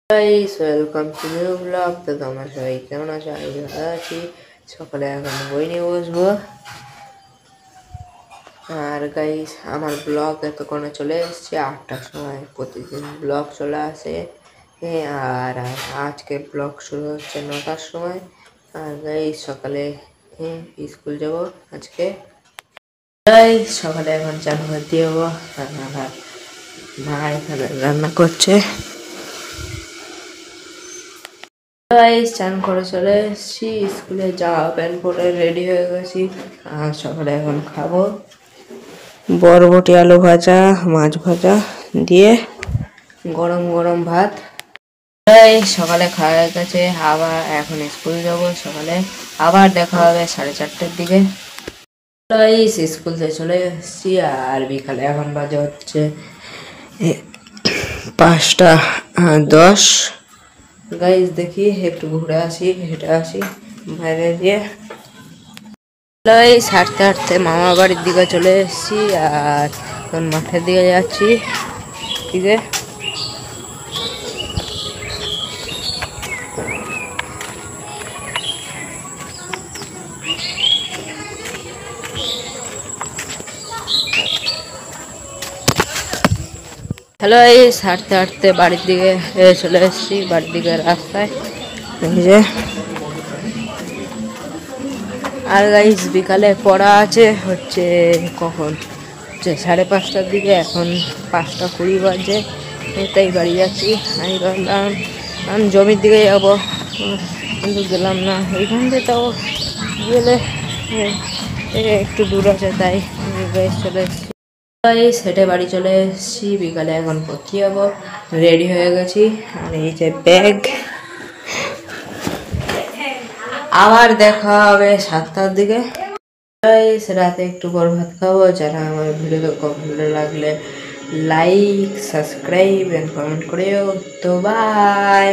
Guys welcome to new blog. তো তোমরা সবাই কেমন আছো? আমি ভালো আছি। সকালে এখন বই নিয়ে বসবো। আর গাইস আমার ব্লগ এতক্ষণে চলে এসছে 8টার সময়। প্রতিদিন ব্লগ চলে আসে। আর আজকে ব্লগ শুরু হচ্ছে 9টার সময়। আর গাইস সকালে স্কুল যাব আজকে। গাইস সকালে এখন চান ভাত দিয়ে যাবো। রান্নাঘর মা এখানে রান্না করছে। গাইস চান করে চলে এসেছি, স্কুলে জামা প্যান্ট পরে রেডি হয়ে গেছি। আর সকালে এখন খাবো বরবটি আলু ভাজা, মাছ ভাজা দিয়ে গরম গরম ভাত। সকালে খাওয়া হয়ে গেছে, আবার এখন স্কুল যাব। সকালে আবার দেখা হবে 4:30টার দিকে। স্কুল থেকে চলে এসেছি আর বিকালে এখন বাজে হচ্ছে 5:10। গাইস দেখি একটু ঘুরে আসি, হেঁটে আসি বাইরে দিয়ে। হাঁটতে হাঁটতে মামা বাড়ির দিকে চলে এসেছি আর এখন মাঠের দিকে যাচ্ছি। ঠিক আছে, হ্যালো হাঁটতে হাঁটতে বাড়ির দিকে চলে এসেছি, বাড়ির দিকে রাস্তায়। আর গাইস বিকালে পড়া আছে হচ্ছে কখন হচ্ছে 5:30টার দিকে। এখন 5:20 বাজে, তাই বাড়ি যাচ্ছি। আমি ভাবলাম আমি জমির দিকে যাব, কিন্তু গেলাম না। এইখান থেকে তাও গেলে একটু দূর আছে, তাই গাইস চলে এসেছি। হেঁটে বাড়ি চলে এসেছি। বিকালে এখন পড়তে যাবো, রেডি হয়ে গেছি। আর এই যে ব্যাগ। আবার দেখা হবে 7টার দিকে। রাতে একটু পর ভাত খাবো। যারা আমার ভিডিও ভালো লাগলে লাইক, সাবস্ক্রাইব এন্ড কমেন্ট করেও। তো বাই।